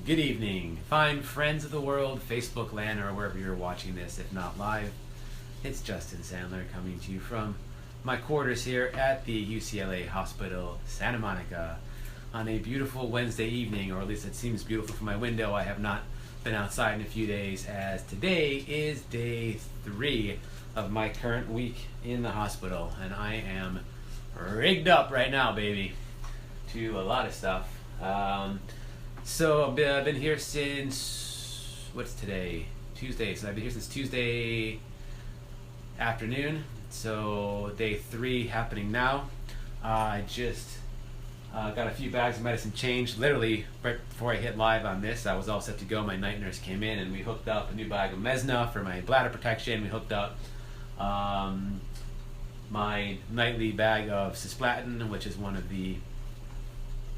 Good evening, fine friends of the world, Facebook land, or wherever you're watching this, if not live. It's Justin Sandler coming to you from my quarters here at the UCLA Hospital, Santa Monica, on a beautiful Wednesday evening, or at least it seems beautiful from my window. I have not been outside in a few days, as today is day 3 of my current week in the hospital, and I am rigged up right now, baby, to a lot of stuff. So I've been here since, what's today? Tuesday. So I've been here since Tuesday afternoon. So day 3 happening now. I just got a few bags of medicine changed. Literally right before I hit live on this, I was all set to go. My night nurse came in and we hooked up a new bag of Mesna for my bladder protection. We hooked up my nightly bag of cisplatin, which is one of the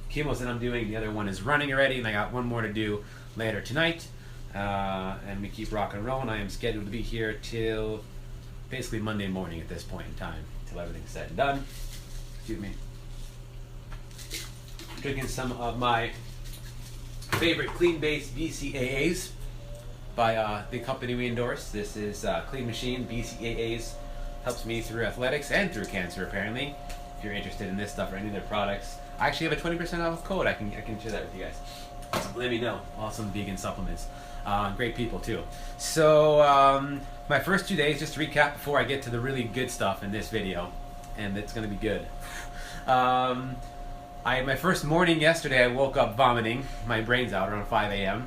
chemos that I'm doing. The other one is running already, and I got one more to do later tonight. And we keep rocking and rolling. I am scheduled to be here till basically Monday morning at this point in time, till everything's said and done. Excuse me. Drinking some of my favorite clean-based BCAAs by the company we endorse. This is Clean Machine BCAAs. Helps me through athletics and through cancer, apparently. If you're interested in this stuff or any of their products, I actually have a 20% off code. I can share that with you guys. Let me know. Awesome vegan supplements. Great people too. So my first 2 days, just to recap before I get to the really good stuff in this video, and it's going to be good. My first morning yesterday, I woke up vomiting my brains out around 5 a.m.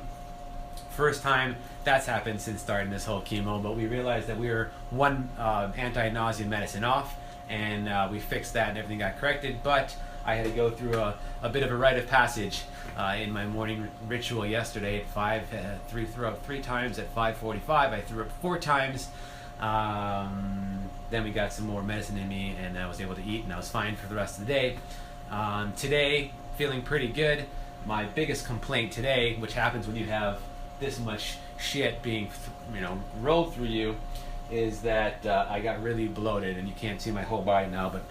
First time that's happened since starting this whole chemo, but we realized that we were one anti-nausea medicine off, and we fixed that and everything got corrected, but I had to go through a bit of a rite of passage in my morning ritual yesterday at 3 times at 5:45. I threw up 4 times. Then we got some more medicine in me, and I was able to eat, and I was fine for the rest of the day. Today, feeling pretty good. My biggest complaint today, which happens when you have this much shit being rolled through you, is that I got really bloated, and you can't see my whole body now, but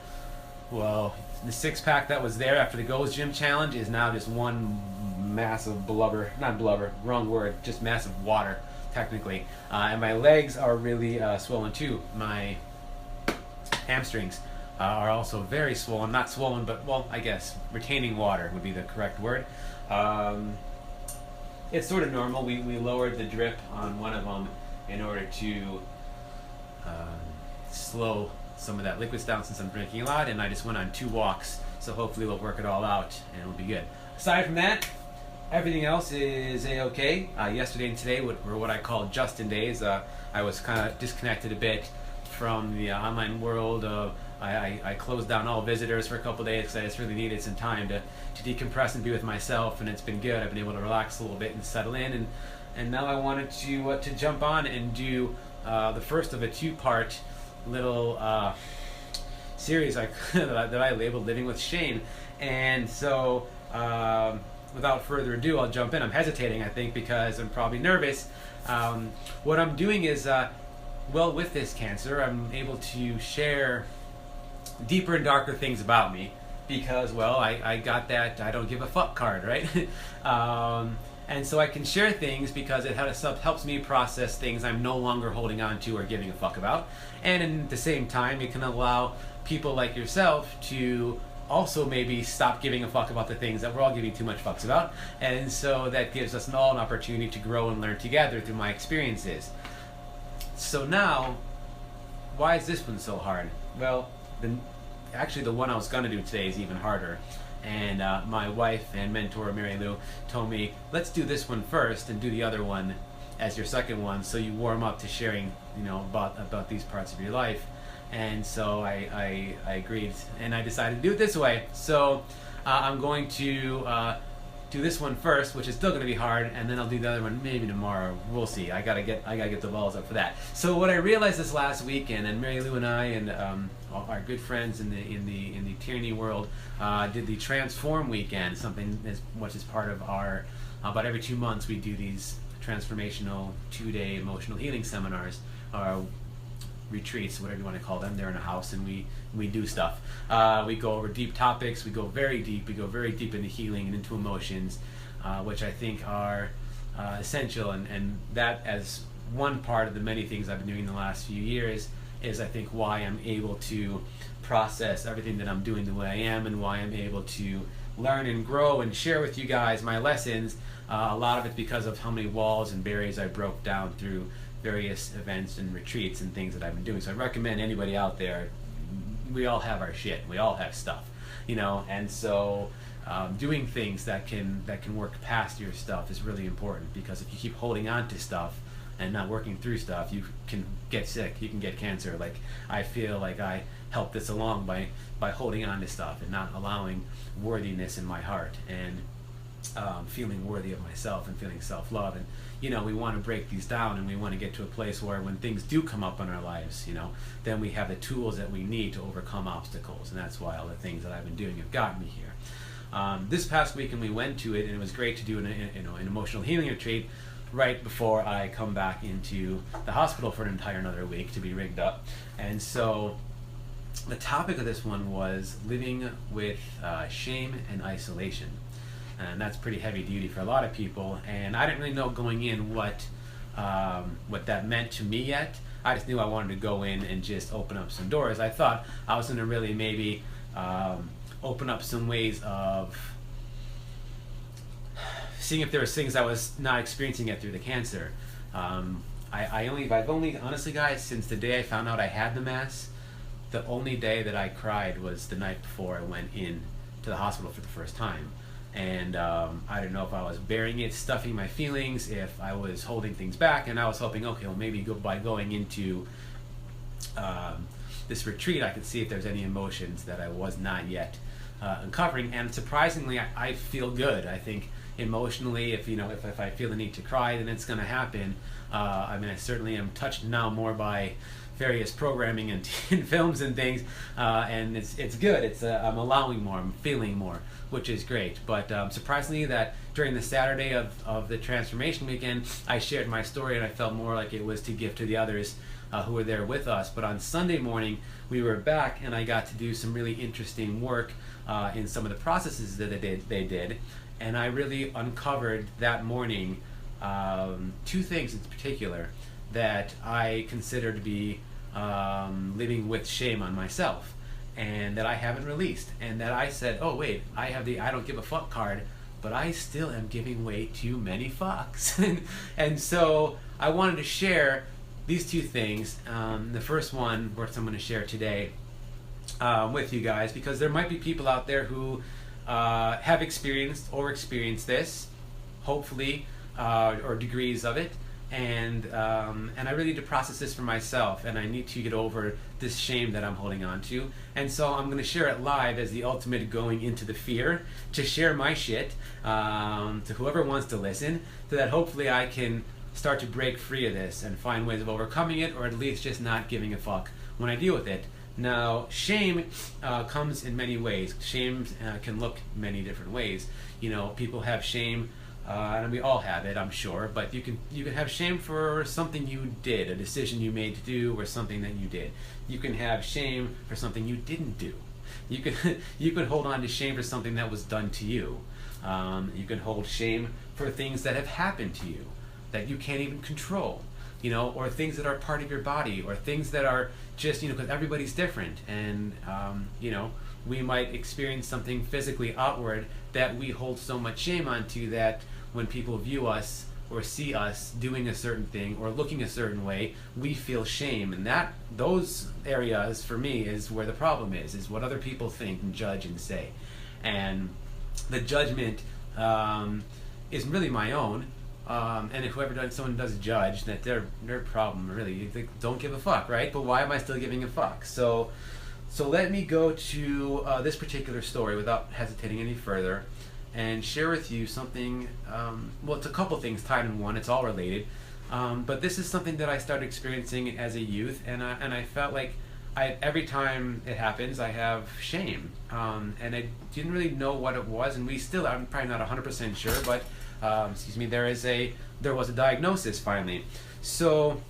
well, the 6-pack that was there after the Goes Gym challenge is now just one massive blubber, not blubber, wrong word, just massive water, technically. And my legs are really swollen too. My hamstrings are also very swollen, not swollen, but, well, I guess retaining water would be the correct word. It's sort of normal. We lowered the drip on one of them in order to slow some of that liquids down since I'm drinking a lot, and I just went on 2 walks, so hopefully we'll work it all out and it'll be good. Aside from that, everything else is a-okay. Yesterday and today were what I call Justin days. I was kind of disconnected a bit from the online world. I closed down all visitors for a couple days because I just really needed some time to decompress and be with myself, and it's been good. I've been able to relax a little bit and settle in, and now I wanted to jump on and do the first of a 2-part little series that I labeled Living with Shame. And so without further ado, I'll jump in. I'm hesitating, I think, because I'm probably nervous. What I'm doing is, well, with this cancer, I'm able to share deeper and darker things about me because, well, I got that I don't give a fuck card, right? And so I can share things because it helps me process things I'm no longer holding on to or giving a fuck about. And at the same time, it can allow people like yourself to also maybe stop giving a fuck about the things that we're all giving too much fucks about. And so that gives us all an opportunity to grow and learn together through my experiences. So now, why is this one so hard? Well, actually the one I was going to do today is even harder. And my wife and mentor Mary Lou told me, let's do this one first and do the other one as your second one, so you warm up to sharing, about these parts of your life. And so I agreed, and I decided to do it this way. So I'm going to do this one first, which is still going to be hard, and then I'll do the other one maybe tomorrow. We'll see. I gotta get the balls up for that. So what I realized this last weekend, and Mary Lou and I and our good friends in the tyranny world did the Transform Weekend, something which is part of our about every 2 months we do these transformational 2-day emotional healing seminars, retreats, whatever you want to call them. They're in a house, and we do stuff. We go over deep topics. We go very deep. We go very deep into healing and into emotions. which I think are essential, and that as one part of the many things I've been doing in the last few years is I think why I'm able to process everything that I'm doing the way I am, and why I'm able to learn and grow and share with you guys my lessons. A lot of it's because of how many walls and barriers I broke down through various events and retreats and things that I've been doing. So I recommend anybody out there, we all have our shit, we all have stuff, and so doing things that can work past your stuff is really important, because if you keep holding on to stuff and not working through stuff, you can get sick, you can get cancer. Like, I feel like I help this along by holding on to stuff and not allowing worthiness in my heart, and feeling worthy of myself and feeling self-love. And we want to break these down, and we want to get to a place where when things do come up in our lives, then we have the tools that we need to overcome obstacles. And that's why all the things that I've been doing have gotten me here. This past weekend we went to it, and it was great to do an emotional healing retreat right before I come back into the hospital for an entire another week to be rigged up. And so the topic of this one was living with shame and isolation. And that's pretty heavy duty for a lot of people, and I didn't really know going in what that meant to me yet. I just knew I wanted to go in and just open up some doors. I thought I was going to really maybe open up some ways of seeing if there was things I was not experiencing yet through the cancer. I've only honestly, guys, since the day I found out I had the mass, the only day that I cried was the night before I went in to the hospital for the first time. And I don't know if I was burying it, stuffing my feelings, if I was holding things back, and I was hoping, okay, well, maybe by going into this retreat, I could see if there's any emotions that I was not yet uncovering. And surprisingly, I feel good. I think emotionally, if I feel the need to cry, then it's going to happen. I certainly am touched now more by various programming and films and things, and it's good. I'm allowing more, I'm feeling more, which is great. But surprisingly, that during the Saturday of the transformation weekend, I shared my story, and I felt more like it was to give to the others who were there with us. But on Sunday morning, we were back, and I got to do some really interesting work in some of the processes that they did, and I really uncovered that morning two things in particular that I consider to be living with shame on myself, and that I haven't released, and that I said, oh wait, I have the I don't give a fuck card, but I still am giving way to many fucks. And so I wanted to share these two things. The first one, which I'm going to share today with you guys, because there might be people out there who have experienced or experience this, hopefully, or degrees of it. And I really need to process this for myself, and I need to get over this shame that I'm holding on to. And so I'm going to share it live as the ultimate going into the fear, to share my shit to whoever wants to listen, so that hopefully I can start to break free of this and find ways of overcoming it, or at least just not giving a fuck when I deal with it. Now, shame comes in many ways. Shame can look many different ways. People have shame. And we all have it, I'm sure, but you can have shame for something you did, a decision you made to do, or something that you did. You can have shame for something you didn't do. You can hold on to shame for something that was done to you. You can hold shame for things that have happened to you that you can't even control, or things that are part of your body, or things that are just, because everybody's different, and we might experience something physically outward that we hold so much shame onto that when people view us or see us doing a certain thing or looking a certain way, we feel shame. And those areas for me is where the problem is what other people think and judge and say. And the judgment is really my own. And if someone does judge, that their problem, really. They don't give a fuck, right? But why am I still giving a fuck? So let me go to this particular story without hesitating any further, and share with you something. Well, it's a couple things tied in one. It's all related, but this is something that I started experiencing as a youth, and I felt like every time it happens, I have shame, and I didn't really know what it was. And I'm probably not 100% sure, but there was a diagnosis finally. So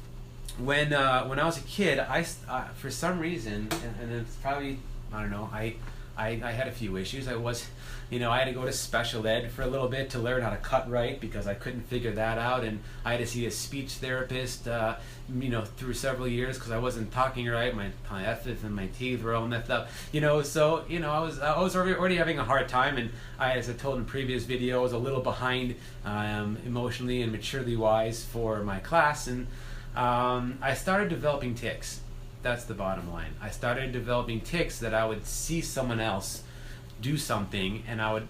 when I was a kid, I for some reason, and it's probably, I don't know, I I had a few issues. I had to go to special ed for a little bit to learn how to cut right because I couldn't figure that out, and I had to see a speech therapist, through several years because I wasn't talking right. My F's and my teeth were all messed up, So I was already having a hard time, and as I told in previous video, I was a little behind emotionally and maturity wise for my class, and I started developing tics. That's the bottom line. I started developing tics that I would see someone else do something and I would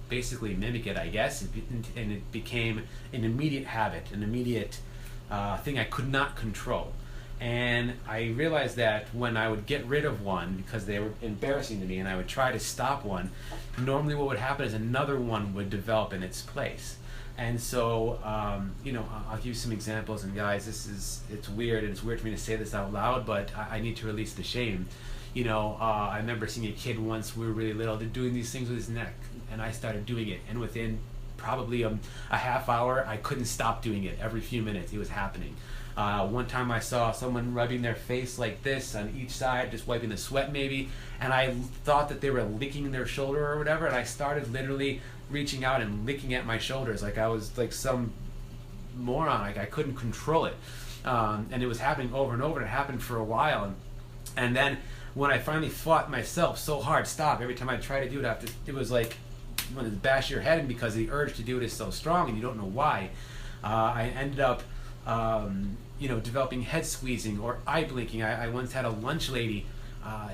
basically mimic it, I guess, and it became an immediate habit, an immediate thing I could not control. And I realized that when I would get rid of one because they were embarrassing to me and I would try to stop one, normally what would happen is another one would develop in its place. And so, I'll give you some examples, and guys, it's weird, and it's weird for me to say this out loud, but I need to release the shame. I remember seeing a kid once, we were really little, doing these things with his neck, and I started doing it, and within probably a half hour, I couldn't stop doing it. Every few minutes, it was happening. One time I saw someone rubbing their face like this on each side, just wiping the sweat maybe, and I thought that they were licking their shoulder or whatever, and I started literally reaching out and licking at my shoulders like I was like some moron, like I couldn't control it. And it was happening over and over, and it happened for a while. And then when I finally fought myself so hard, stop, every time I try to do it, it was like you want to bash your head in because the urge to do it is so strong and you don't know why. I ended up developing head squeezing or eye blinking. I once had a lunch lady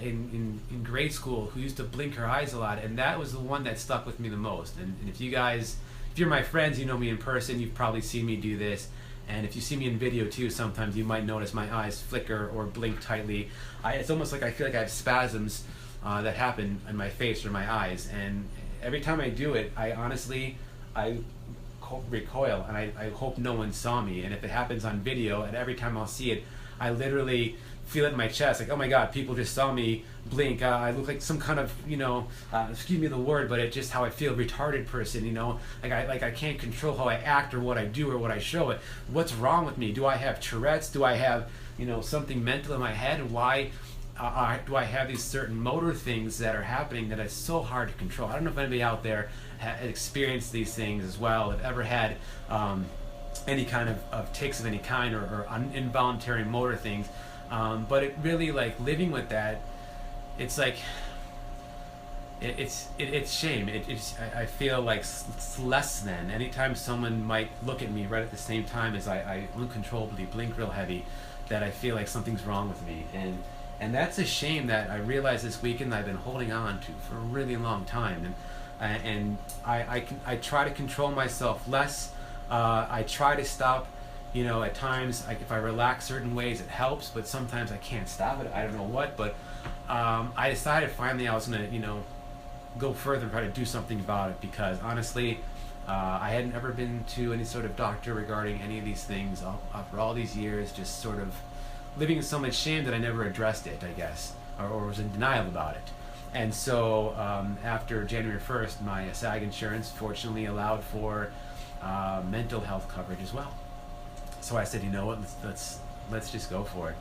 in grade school who used to blink her eyes a lot, and that was the one that stuck with me the most. And if you're my friends, you know me in person, you've probably seen me do this. And if you see me in video too, sometimes you might notice my eyes flicker or blink tightly. It's almost like I feel like I have spasms that happen in my face or my eyes. And every time I do it, I recoil, and I hope no one saw me. And if it happens on video, and every time I'll see it, I literally feel it in my chest, like, oh my god, people just saw me blink. I look like some kind of, excuse me the word, but it's just how I feel, retarded person, like I can't control how I act or what I do or what I show it. What's wrong with me? Do I have Tourette's? Do I have, something mental in my head? Why do I have these certain motor things that are happening that is so hard to control? I don't know if anybody out there has experienced these things as well, have ever had any kind of tics of any kind or involuntary motor things. But it really, like, living with that, it's like, it's shame. I feel like it's less than. Anytime someone might look at me right at the same time as I uncontrollably blink real heavy, that I feel like something's wrong with me. And that's a shame that I realized this weekend I've been holding on to for a really long time. And I try to control myself less. I try to stop. At times, if I relax certain ways, it helps, but sometimes I can't stop it. I don't know what, but I decided finally I was going to, go further and try to do something about it, because honestly, I hadn't ever been to any sort of doctor regarding any of these things for all these years, just sort of living in so much shame that I never addressed it, I guess, or was in denial about it. And so after January 1st, my SAG insurance fortunately allowed for mental health coverage as well. So I said, you know what, let's just go for it.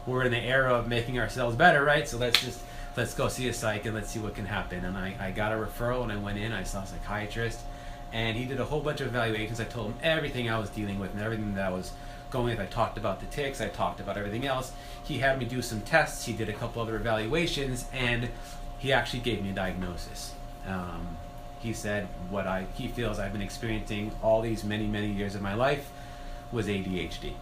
We're in the era of making ourselves better, right? So let's go see a psych and let's see what can happen. And I got a referral, and I went in. I saw a psychiatrist, and he did a whole bunch of evaluations. I told him everything I was dealing with and everything that I was going with. I talked about the tics. I talked about everything else. He had me do some tests. He did a couple other evaluations, and he actually gave me a diagnosis. He said what he feels I've been experiencing all these many years of my life was ADHD.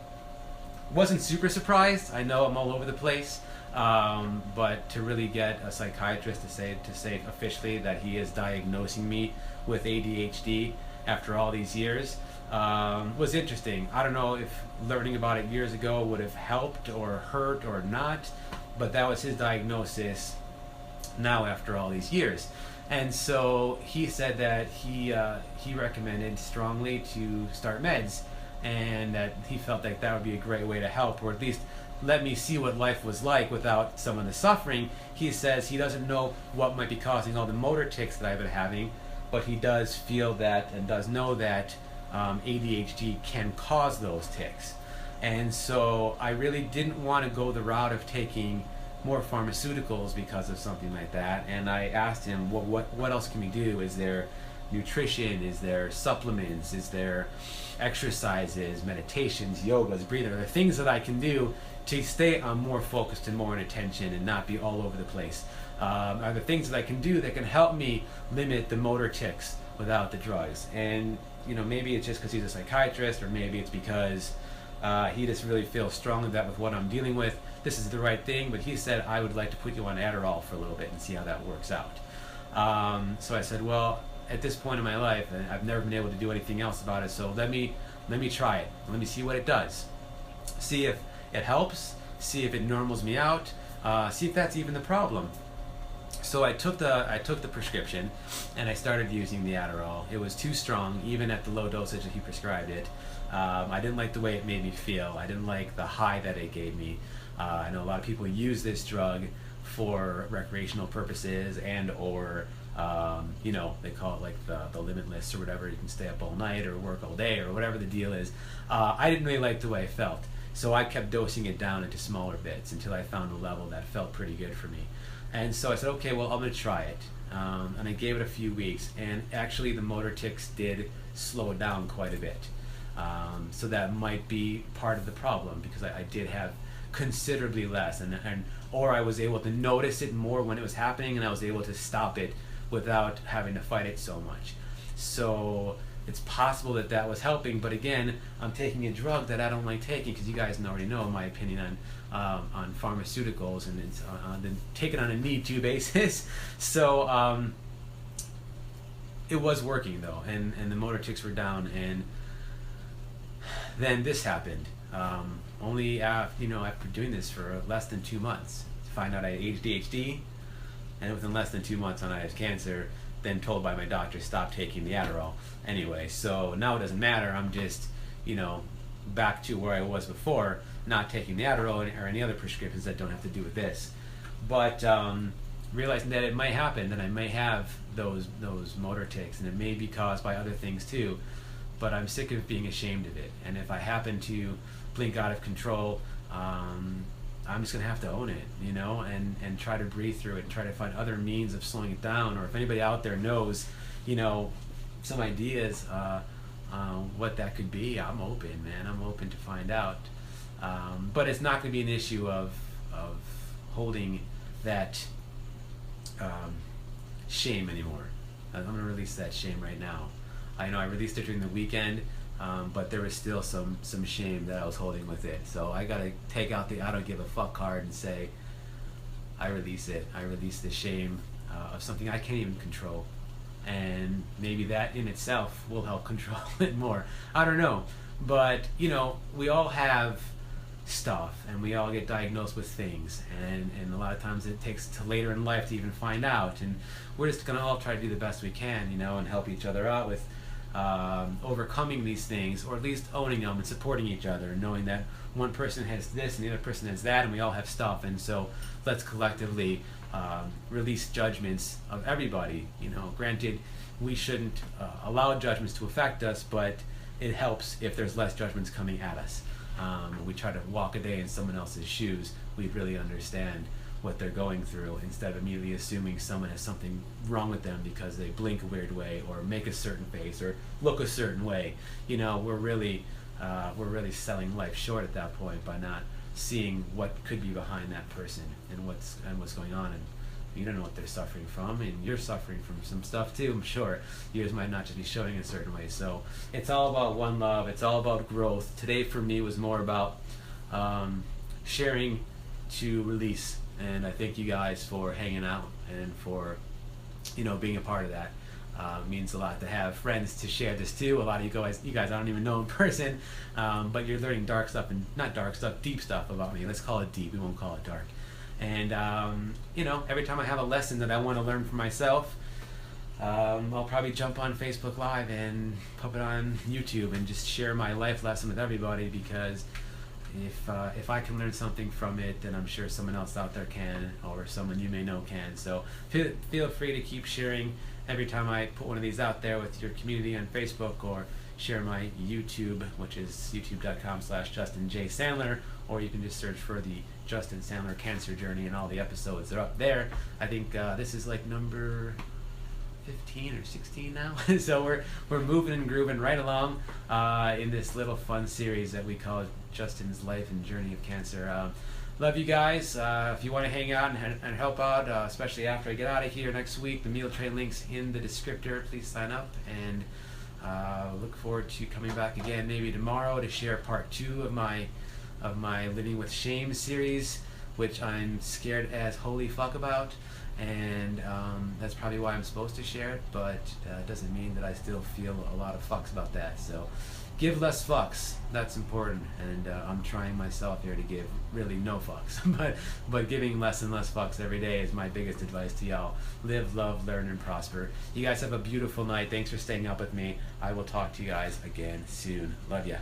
Wasn't super surprised. I know I'm all over the place, but to really get a psychiatrist to say officially that he is diagnosing me with ADHD after all these years was interesting. I don't know if learning about it years ago would have helped or hurt or not, but that was his diagnosis now after all these years. And so he said that he recommended strongly to start meds, and that he felt like that would be a great way to help, or at least let me see what life was like without some of the suffering. He says he doesn't know what might be causing all the motor tics that I've been having, but he does feel that and does know that ADHD can cause those tics. And so I really didn't want to go the route of taking more pharmaceuticals because of something like that. And I asked him, what else can we do? Is there nutrition? Is there supplements? Is there exercises, meditations, yogas, breathing? Are there things that I can do to stay more focused and more in attention and not be all over the place? Are there things that I can do that can help me limit the motor tics without the drugs? And maybe it's just because he's a psychiatrist, or maybe it's because he just really feels strongly that with what I'm dealing with, this is the right thing. But he said, I would like to put you on Adderall for a little bit and see how that works out. So I said, well, at this point in my life, I've never been able to do anything else about it, so let me try it. Let me see what it does. See if it helps, see if it normals me out, see if that's even the problem. So I took the prescription and I started using the Adderall. It was too strong, even at the low dosage that he prescribed it. I didn't like the way it made me feel. I didn't like the high that it gave me. I know a lot of people use this drug for recreational purposes and or they call it like the limitless or whatever. You can stay up all night or work all day or whatever the deal is. I didn't really like the way I felt, so I kept dosing it down into smaller bits until I found a level that felt pretty good for me. And so I said, okay, well, I'm going to try it. And I gave it a few weeks, and actually the motor tics did slow down quite a bit. So that might be part of the problem, because I did have considerably less, or I was able to notice it more when it was happening, and I was able to stop it without having to fight it so much. So it's possible that was helping, but again, I'm taking a drug that I don't like taking, because you guys already know my opinion on pharmaceuticals, and it's taken on a need-to basis. So it was working though, and the motor tics were down, and then this happened. Only after doing this for less than 2 months, to find out I had ADHD, and within less than 2 months I had cancer. Then told by my doctor, stop taking the Adderall. Anyway, so now it doesn't matter. I'm just, back to where I was before, not taking the Adderall or any other prescriptions that don't have to do with this. But realizing that it might happen, that I may have those motor tics, and it may be caused by other things too. But I'm sick of being ashamed of it. And if I happen to blink out of control, I'm just gonna have to own it, and try to breathe through it and try to find other means of slowing it down. Or if anybody out there knows, some ideas what that could be, I'm open, man. I'm open to find out. But it's not gonna be an issue of holding that shame anymore. I'm gonna release that shame right now. I know I released it during the weekend. But there was still some shame that I was holding with it. So I gotta take out the I don't give a fuck card and say, I release it. I release the shame of something I can't even control. And maybe that in itself will help control it more. I don't know. But, we all have stuff, and we all get diagnosed with things. And a lot of times it takes till later in life to even find out. And we're just gonna all try to do the best we can, and help each other out with overcoming these things, or at least owning them and supporting each other, and knowing that one person has this and the other person has that, and we all have stuff. And so let's collectively release judgments of everybody. Granted, we shouldn't allow judgments to affect us, but it helps if there's less judgments coming at us. We try to walk a day in someone else's shoes. We really understand what they're going through, instead of immediately assuming someone has something wrong with them because they blink a weird way or make a certain face or look a certain way. We're really selling life short at that point by not seeing what could be behind that person and what's going on. And you don't know what they're suffering from, and you're suffering from some stuff too, I'm sure. Yours might not just be showing in a certain way. So it's all about one love. It's all about growth. Today for me was more about sharing to release. And I thank you guys for hanging out and for, being a part of that. Means a lot to have friends to share this too. A lot of you guys I don't even know in person, but you're learning dark stuff, and not dark stuff, deep stuff about me. Let's call it deep. We won't call it dark. And every time I have a lesson that I want to learn for myself, I'll probably jump on Facebook Live and pop it on YouTube and just share my life lesson with everybody, because if I can learn something from it, then I'm sure someone else out there can, or someone you may know can. So feel free to keep sharing every time I put one of these out there with your community on Facebook, or share my YouTube, which is youtube.com/Justin J. Sandler, or you can just search for the Justin Sandler cancer journey, and all the episodes. They're up there. I think this is like number 15 or 16 now. So we're moving and grooving right along in this little fun series that we call Justin's Life and Journey of Cancer. Love you guys. If you want to hang out and help out, especially after I get out of here next week, the meal train link's in the descriptor. Please sign up, and look forward to coming back again maybe tomorrow to share part 2 of my Living with Shame series, which I'm scared as holy fuck about. And that's probably why I'm supposed to share it, but it doesn't mean that I still feel a lot of fucks about that. So give less fucks. That's important, and I'm trying myself here to give really no fucks. but giving less and less fucks every day is my biggest advice to y'all. Live, love, learn, and prosper. You guys have a beautiful night. Thanks for staying up with me. I will talk to you guys again soon. Love ya.